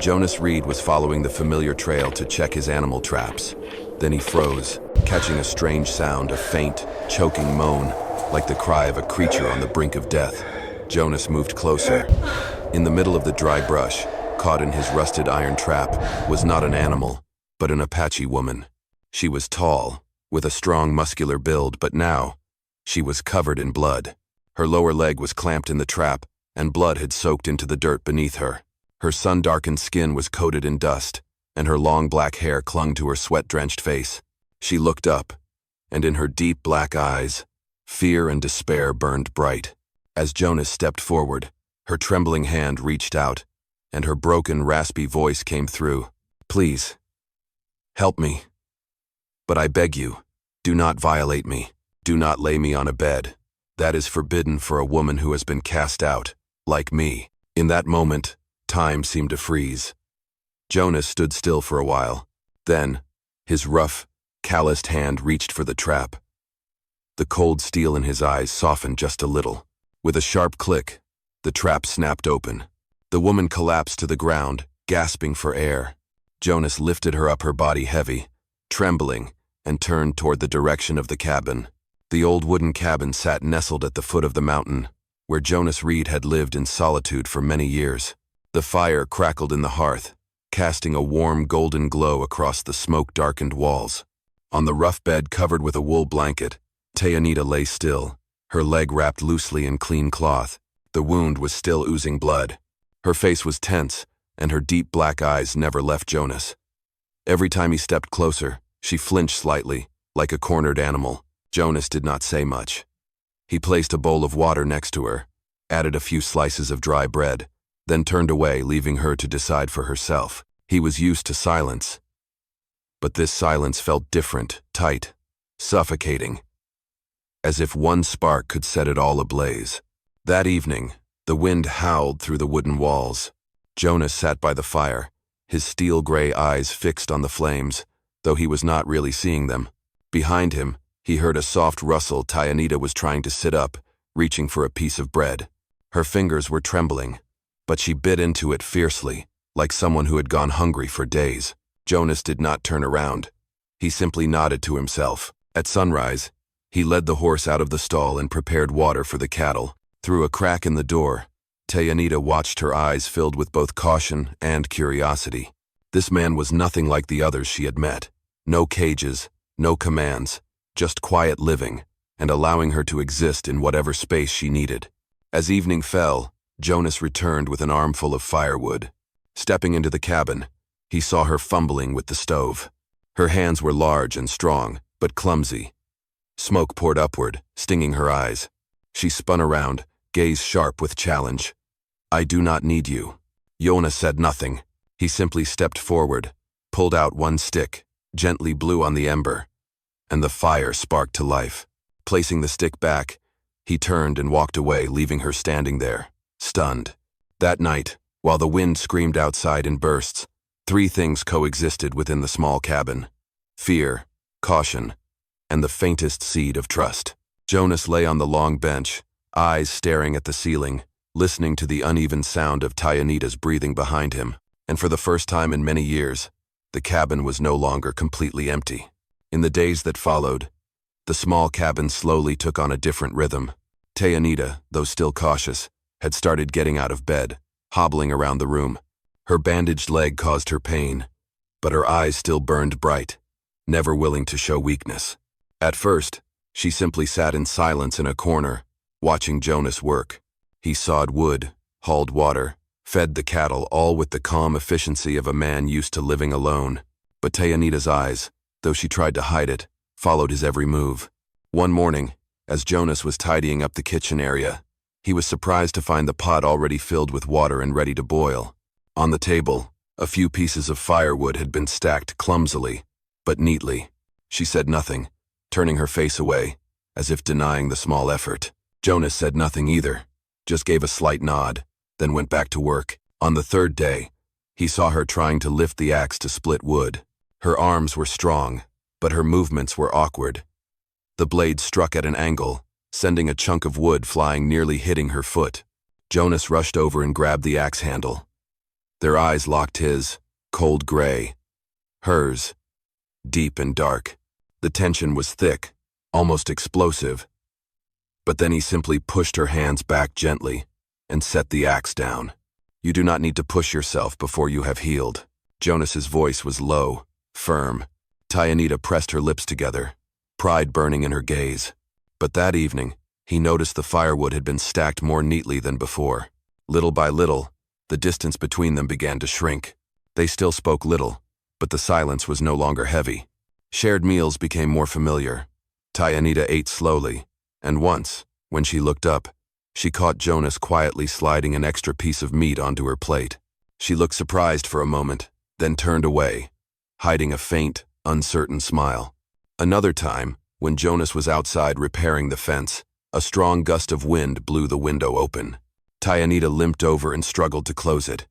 Jonas Reed was following the familiar trail to check his animal traps. Then he froze, catching a strange sound, a faint, choking moan, like the cry of a creature on the brink of death. Jonas moved closer. In the middle of the dry brush, caught in his rusted iron trap, was not an animal, but an Apache woman. She was tall, with a strong muscular build, but now, she was covered in blood. Her lower leg was clamped in the trap, and blood had soaked into the dirt beneath her. Her sun-darkened skin was coated in dust, and her long black hair clung to her sweat-drenched face. She looked up, and in her deep black eyes, fear and despair burned bright. As Jonas stepped forward, her trembling hand reached out, and her broken, raspy voice came through. "Please, help me. But I beg you, do not violate me. Do not lay me on a bed. That is forbidden for a woman who has been cast out, like me." In that moment, time seemed to freeze. Jonas stood still for a while. Then, his rough, calloused hand reached for the trap. The cold steel in his eyes softened just a little. With a sharp click, the trap snapped open. The woman collapsed to the ground, gasping for air. Jonas lifted her up, her body heavy, trembling, and turned toward the direction of the cabin. The old wooden cabin sat nestled at the foot of the mountain, where Jonas Reed had lived in solitude for many years. The fire crackled in the hearth, casting a warm golden glow across the smoke-darkened walls. On the rough bed covered with a wool blanket, Tayanita lay still, her leg wrapped loosely in clean cloth. The wound was still oozing blood. Her face was tense, and her deep black eyes never left Jonas. Every time he stepped closer, she flinched slightly, like a cornered animal. Jonas did not say much. He placed a bowl of water next to her, added a few slices of dry bread, then turned away, leaving her to decide for herself. He was used to silence. But this silence felt different, tight, suffocating, as if one spark could set it all ablaze. That evening, the wind howled through the wooden walls. Jonas sat by the fire, his steel-gray eyes fixed on the flames, though he was not really seeing them. Behind him, he heard a soft rustle. Tayanita was trying to sit up, reaching for a piece of bread. Her fingers were trembling, but she bit into it fiercely, like someone who had gone hungry for days. Jonas did not turn around. He simply nodded to himself. At sunrise, he led the horse out of the stall and prepared water for the cattle. Through a crack in the door, Tayanita watched, her eyes filled with both caution and curiosity. This man was nothing like the others she had met. No cages, no commands, just quiet living, and allowing her to exist in whatever space she needed. As evening fell, Jonas returned with an armful of firewood. Stepping into the cabin, he saw her fumbling with the stove. Her hands were large and strong, but clumsy. Smoke poured upward, stinging her eyes. She spun around, gaze sharp with challenge. "I do not need you." Jonas said nothing. He simply stepped forward, pulled out one stick, gently blew on the ember, and the fire sparked to life. Placing the stick back, he turned and walked away, leaving her standing there, stunned. That night, while the wind screamed outside in bursts, three things coexisted within the small cabin: fear, caution, and the faintest seed of trust. Jonas lay on the long bench, eyes staring at the ceiling, listening to the uneven sound of Tayanita's breathing behind him. And for the first time in many years, the cabin was no longer completely empty. In the days that followed, the small cabin slowly took on a different rhythm. Tayanita, though still cautious, had started getting out of bed, hobbling around the room. Her bandaged leg caused her pain, but her eyes still burned bright, never willing to show weakness. At first, she simply sat in silence in a corner, watching Jonas work. He sawed wood, hauled water, fed the cattle, all with the calm efficiency of a man used to living alone. But Tayanita's eyes, though she tried to hide it, followed his every move. One morning, as Jonas was tidying up the kitchen area, he was surprised to find the pot already filled with water and ready to boil. On the table, a few pieces of firewood had been stacked clumsily, but neatly. She said nothing, turning her face away, as if denying the small effort. Jonas said nothing either, just gave a slight nod, then went back to work. On the third day, he saw her trying to lift the axe to split wood. Her arms were strong, but her movements were awkward. The blade struck at an angle, sending a chunk of wood flying, nearly hitting her foot. Jonas rushed over and grabbed the axe handle. Their eyes locked his, cold gray. Hers, deep and dark. The tension was thick, almost explosive. But then he simply pushed her hands back gently and set the axe down. You do not need to push yourself before you have healed. Jonas's voice was low, firm. Tayanita pressed her lips together, pride burning in her gaze. But that evening, he noticed the firewood had been stacked more neatly than before. Little by little, the distance between them began to shrink. They still spoke little, but the silence was no longer heavy. Shared meals became more familiar. Tayanita ate slowly, and once, when she looked up, she caught Jonas quietly sliding an extra piece of meat onto her plate. She looked surprised for a moment, then turned away, hiding a faint, uncertain smile. Another time, when Jonas was outside repairing the fence, a strong gust of wind blew the window open. Tayanita limped over and struggled to close it.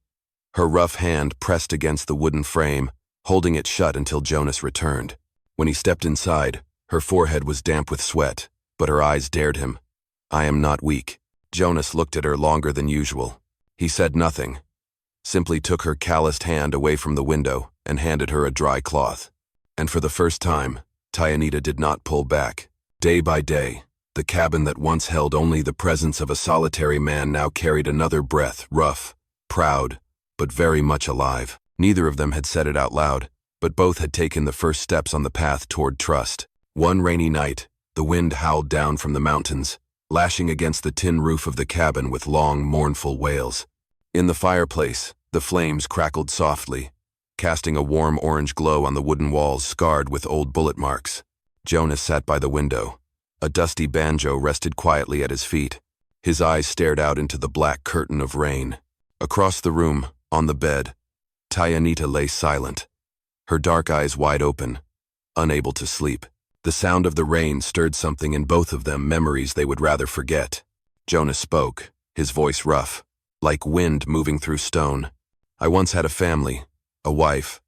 Her rough hand pressed against the wooden frame, holding it shut until Jonas returned. When he stepped inside, her forehead was damp with sweat, but her eyes dared him. "I am not weak." Jonas looked at her longer than usual. He said nothing, simply took her calloused hand away from the window and handed her a dry cloth. And for the first time, Tayanita did not pull back. Day by day, the cabin that once held only the presence of a solitary man now carried another breath, rough, proud, but very much alive. Neither of them had said it out loud, but both had taken the first steps on the path toward trust. One rainy night, the wind howled down from the mountains, lashing against the tin roof of the cabin with long, mournful wails. In the fireplace, the flames crackled softly, casting a warm orange glow on the wooden walls scarred with old bullet marks. Jonas sat by the window. A dusty banjo rested quietly at his feet. His eyes stared out into the black curtain of rain. Across the room, on the bed, Tayanita lay silent, her dark eyes wide open, unable to sleep. The sound of the rain stirred something in both of them, memories they would rather forget. Jonas spoke, his voice rough, like wind moving through stone. "I once had a family, a wife,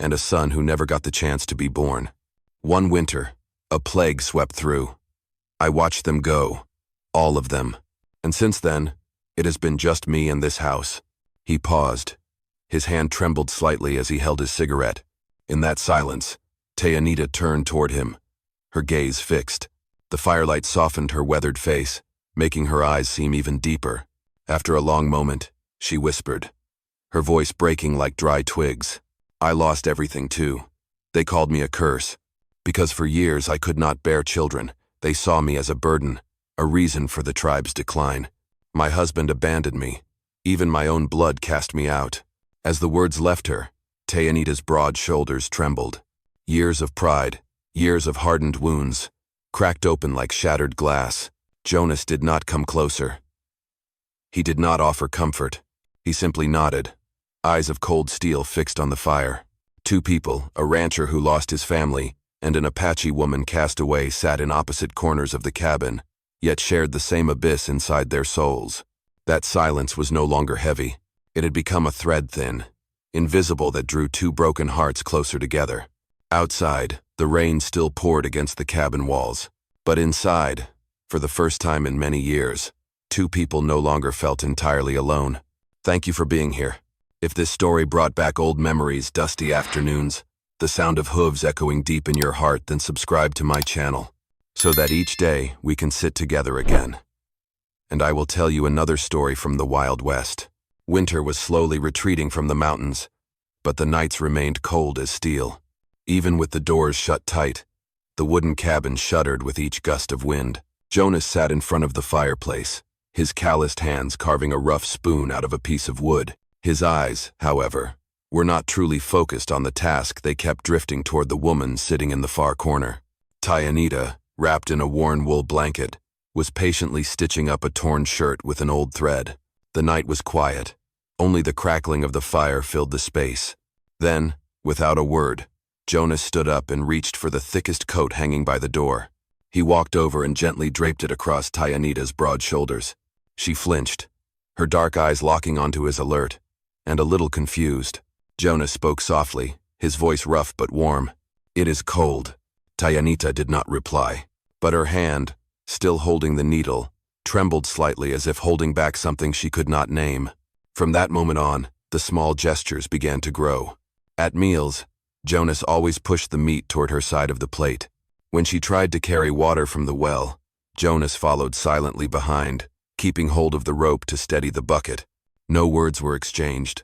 and a son who never got the chance to be born. One winter, a plague swept through. I watched them go, all of them, and since then, it has been just me in this house." He paused. His hand trembled slightly as he held his cigarette. In that silence, Tayanita turned toward him, her gaze fixed. The firelight softened her weathered face, making her eyes seem even deeper. After a long moment, she whispered, her voice breaking like dry twigs, "I lost everything too. They called me a curse. Because for years I could not bear children. They saw me as a burden, a reason for the tribe's decline. My husband abandoned me. Even my own blood cast me out." As the words left her, Tayanita's broad shoulders trembled. Years of pride, years of hardened wounds, cracked open like shattered glass. Jonas did not come closer. He did not offer comfort. He simply nodded, eyes of cold steel fixed on the fire. Two people, a rancher who lost his family, and an Apache woman cast away, sat in opposite corners of the cabin, yet shared the same abyss inside their souls. That silence was no longer heavy. It had become a thread thin, invisible, that drew two broken hearts closer together. Outside, the rain still poured against the cabin walls. But inside, for the first time in many years, two people no longer felt entirely alone. Thank you for being here. If this story brought back old memories, dusty afternoons, the sound of hooves echoing deep in your heart, then subscribe to my channel, so that each day we can sit together again. And I will tell you another story from the Wild West. Winter was slowly retreating from the mountains, but the nights remained cold as steel. Even with the doors shut tight, the wooden cabin shuddered with each gust of wind. Jonas sat in front of the fireplace, his calloused hands carving a rough spoon out of a piece of wood. His eyes, however, were not truly focused on the task. They kept drifting toward the woman sitting in the far corner. Tayanita, wrapped in a worn wool blanket, was patiently stitching up a torn shirt with an old thread. The night was quiet. Only the crackling of the fire filled the space. Then, without a word, Jonas stood up and reached for the thickest coat hanging by the door. He walked over and gently draped it across Tayanita's broad shoulders. She flinched, her dark eyes locking onto his alert, and a little confused. Jonas spoke softly, his voice rough but warm. "It is cold." Tayanita did not reply, but her hand, still holding the needle, trembled slightly as if holding back something she could not name. From that moment on, The small gestures began to grow. At meals, Jonas always pushed the meat toward her side of the plate. When she tried to carry water from the well, Jonas followed silently behind, keeping hold of the rope to steady the bucket. No words were exchanged,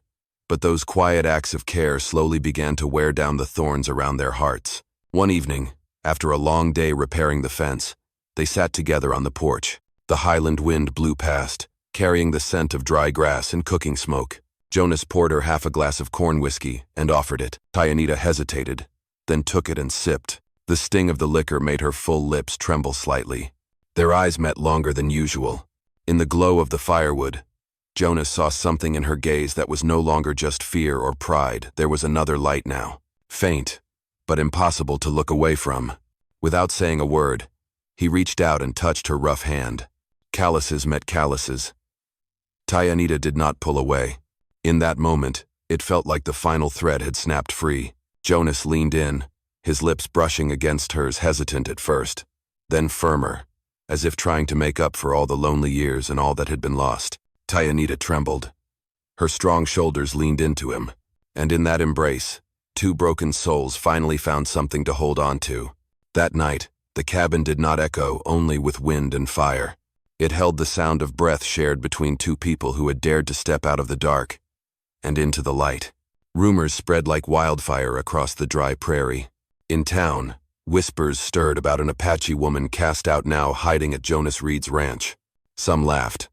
but those quiet acts of care slowly began to wear down the thorns around their hearts. One evening, after a long day repairing the fence, they sat together on the porch. The highland wind blew past, carrying the scent of dry grass and cooking smoke. Jonas poured her half a glass of corn whiskey and offered it. Tyanita hesitated, then took it and sipped. The sting of the liquor made her full lips tremble slightly. Their eyes met longer than usual. In the glow of the firewood, Jonas saw something in her gaze that was no longer just fear or pride. There was another light now. Faint, but impossible to look away from. Without saying a word, he reached out and touched her rough hand. Calluses met calluses. Tyanita did not pull away. In that moment, it felt like the final thread had snapped free. Jonas leaned in, his lips brushing against hers, hesitant at first, then firmer, as if trying to make up for all the lonely years and all that had been lost. Tyanita trembled. Her strong shoulders leaned into him, and in that embrace, two broken souls finally found something to hold on to. That night, the cabin did not echo only with wind and fire. It held the sound of breath shared between two people who had dared to step out of the dark and into the light. Rumors spread like wildfire across the dry prairie. In town, whispers stirred about an Apache woman cast out now hiding at Jonas Reed's ranch. Some laughed.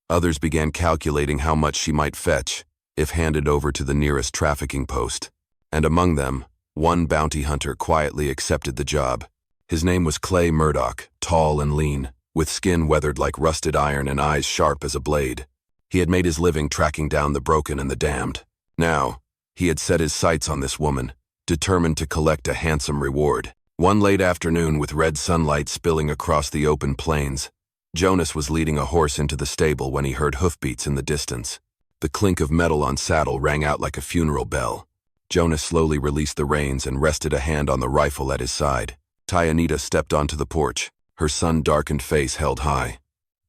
Others began calculating how much she might fetch if handed over to the nearest trafficking post. And among them, one bounty hunter quietly accepted the job. His name was Clay Murdoch, tall and lean, with skin weathered like rusted iron and eyes sharp as a blade. He had made his living tracking down the broken and the damned. Now, he had set his sights on this woman, determined to collect a handsome reward. One late afternoon, with red sunlight spilling across the open plains, Jonas was leading a horse into the stable when he heard hoofbeats in the distance. The clink of metal on saddle rang out like a funeral bell. Jonas slowly released the reins and rested a hand on the rifle at his side. Tyanita stepped onto the porch, her sun-darkened face held high,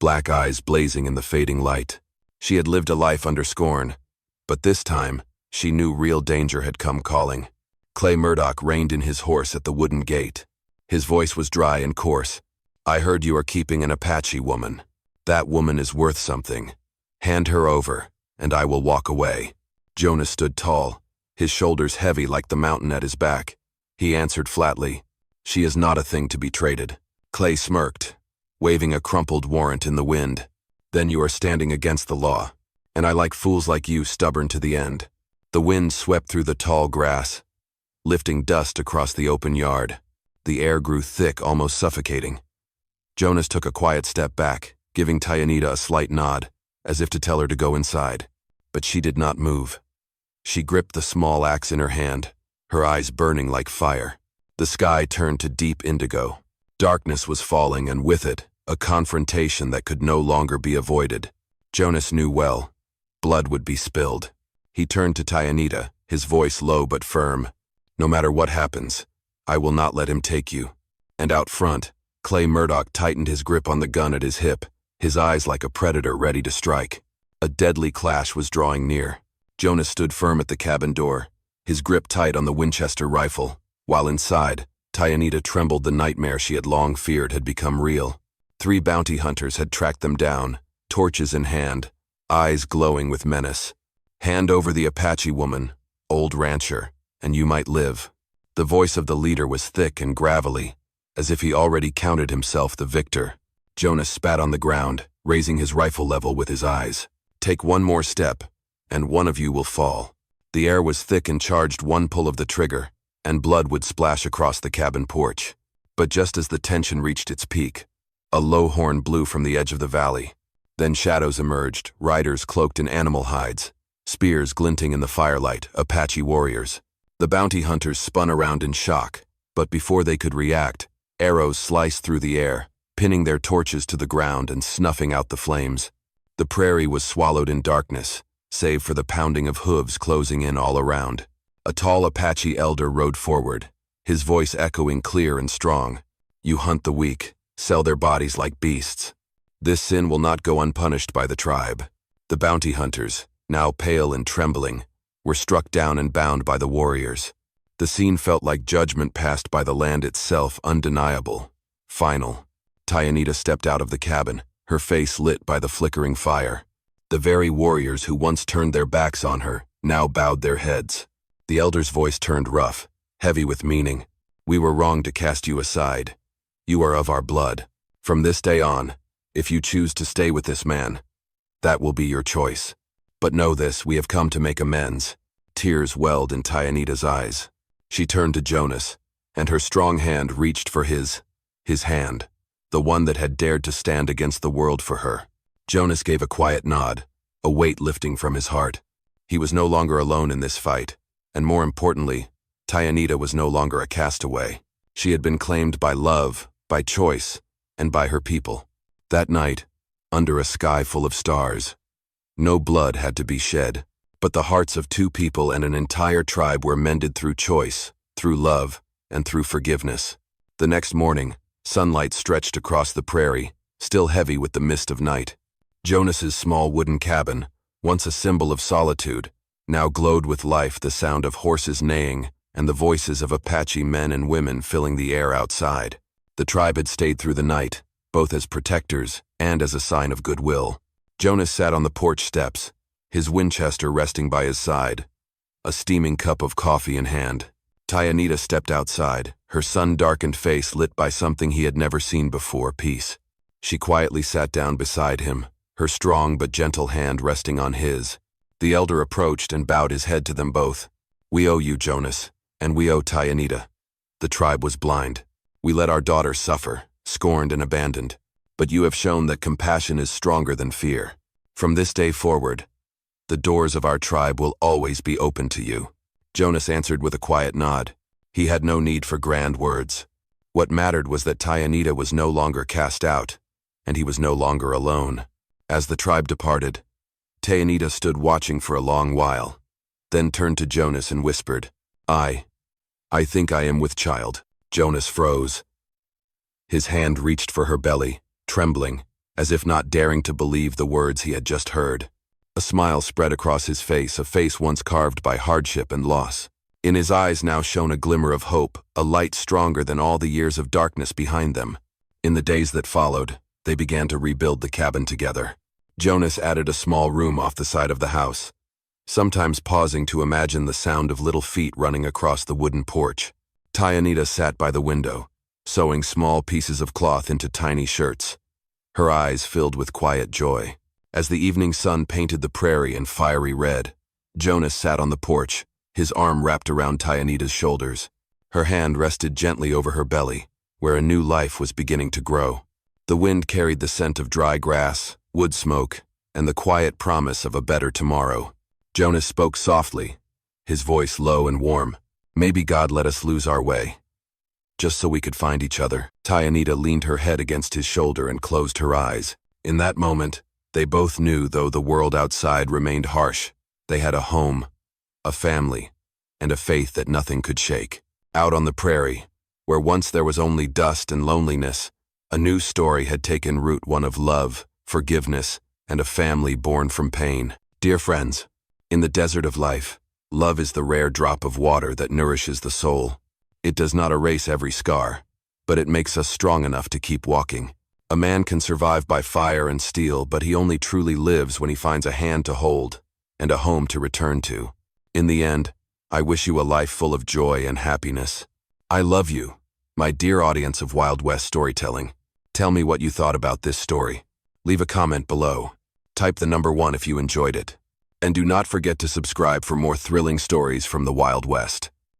black eyes blazing in the fading light. She had lived a life under scorn, but this time, she knew real danger had come calling. Clay Murdoch reined in his horse at the wooden gate. His voice was dry and coarse. "I heard you are keeping an Apache woman. That woman is worth something. Hand her over, and I will walk away." Jonas stood tall, his shoulders heavy like the mountain at his back. He answered flatly, "She is not a thing to be traded." Clay smirked, waving a crumpled warrant in the wind. "Then you are standing against the law, and I like fools like you stubborn to the end." The wind swept through the tall grass, lifting dust across the open yard. The air grew thick, almost suffocating. Jonas took a quiet step back, giving Tyanita a slight nod, as if to tell her to go inside. But she did not move. She gripped the small axe in her hand, her eyes burning like fire. The sky turned to deep indigo. Darkness was falling, and with it, a confrontation that could no longer be avoided. Jonas knew well, blood would be spilled. He turned to Tyanita, his voice low but firm. "No matter what happens, I will not let him take you." And out front, Clay Murdoch tightened his grip on the gun at his hip, his eyes like a predator ready to strike. A deadly clash was drawing near. Jonas stood firm at the cabin door, his grip tight on the Winchester rifle, while inside, Tyanita trembled. The nightmare she had long feared had become real. 3 bounty hunters had tracked them down, torches in hand, eyes glowing with menace. "Hand over the Apache woman, old rancher, and you might live." The voice of the leader was thick and gravelly, as if he already counted himself the victor. Jonas spat on the ground, raising his rifle level with his eyes. "Take one more step, and one of you will fall." The air was thick and charged. One pull of the trigger, and blood would splash across the cabin porch. But just as the tension reached its peak, a low horn blew from the edge of the valley. Then shadows emerged, riders cloaked in animal hides, spears glinting in the firelight, Apache warriors. The bounty hunters spun around in shock, but before they could react, arrows sliced through the air, pinning their torches to the ground and snuffing out the flames. The prairie was swallowed in darkness, save for the pounding of hooves closing in all around. A tall Apache elder rode forward, his voice echoing clear and strong. "You hunt the weak, sell their bodies like beasts. This sin will not go unpunished by the tribe." The bounty hunters, now pale and trembling, were struck down and bound by the warriors. The scene felt like judgment passed by the land itself, undeniable, final. Tyanita stepped out of the cabin, her face lit by the flickering fire. The very warriors who once turned their backs on her now bowed their heads. The elder's voice turned rough, heavy with meaning. "We were wrong to cast you aside. You are of our blood. From this day on, if you choose to stay with this man, that will be your choice. But know this, we have come to make amends." Tears welled in Tyanita's eyes. She turned to Jonas, and her strong hand reached for his hand, the one that had dared to stand against the world for her. Jonas gave a quiet nod, a weight lifting from his heart. He was no longer alone in this fight, and more importantly, Tyanita was no longer a castaway. She had been claimed by love, by choice, and by her people. That night, under a sky full of stars, no blood had to be shed, but the hearts of two people and an entire tribe were mended through choice, through love, and through forgiveness. The next morning, sunlight stretched across the prairie, still heavy with the mist of night. Jonas's small wooden cabin, once a symbol of solitude, now glowed with life, the sound of horses neighing and the voices of Apache men and women filling the air outside. The tribe had stayed through the night, both as protectors and as a sign of goodwill. Jonas sat on the porch steps, his Winchester resting by his side, a steaming cup of coffee in hand. Tyanita stepped outside, her sun-darkened face lit by something he had never seen before, peace. She quietly sat down beside him, her strong but gentle hand resting on his. The elder approached and bowed his head to them both. "We owe you, Jonas, and we owe Tyanita. The tribe was blind. We let our daughter suffer, scorned and abandoned. But you have shown that compassion is stronger than fear. From this day forward, the doors of our tribe will always be open to you." Jonas answered with a quiet nod. He had no need for grand words. What mattered was that Tyanita was no longer cast out, and he was no longer alone. As the tribe departed, Tyanita stood watching for a long while, then turned to Jonas and whispered, I think I am with child." Jonas froze. His hand reached for her belly, trembling, as if not daring to believe the words he had just heard. A smile spread across his face, a face once carved by hardship and loss. In his eyes now shone a glimmer of hope, a light stronger than all the years of darkness behind them. In the days that followed, they began to rebuild the cabin together. Jonas added a small room off the side of the house, sometimes pausing to imagine the sound of little feet running across the wooden porch. Tyanita sat by the window, sewing small pieces of cloth into tiny shirts, her eyes filled with quiet joy. As the evening sun painted the prairie in fiery red, Jonas sat on the porch, his arm wrapped around Tyanita's shoulders. Her hand rested gently over her belly, where a new life was beginning to grow. The wind carried the scent of dry grass, wood smoke, and the quiet promise of a better tomorrow. Jonas spoke softly, his voice low and warm. "Maybe God let us lose our way, just so we could find each other." Tyanita leaned her head against his shoulder and closed her eyes. In that moment, they both knew, though the world outside remained harsh, they had a home, a family, and a faith that nothing could shake. Out on the prairie, where once there was only dust and loneliness, a new story had taken root, one of love, forgiveness, and a family born from pain. Dear friends, in the desert of life, love is the rare drop of water that nourishes the soul. It does not erase every scar, but it makes us strong enough to keep walking. A man can survive by fire and steel, but he only truly lives when he finds a hand to hold and a home to return to. In the end, I wish you a life full of joy and happiness. I love you, my dear audience of Wild West storytelling. Tell me what you thought about this story. Leave a comment below. Type the number 1 if you enjoyed it. And do not forget to subscribe for more thrilling stories from the Wild West.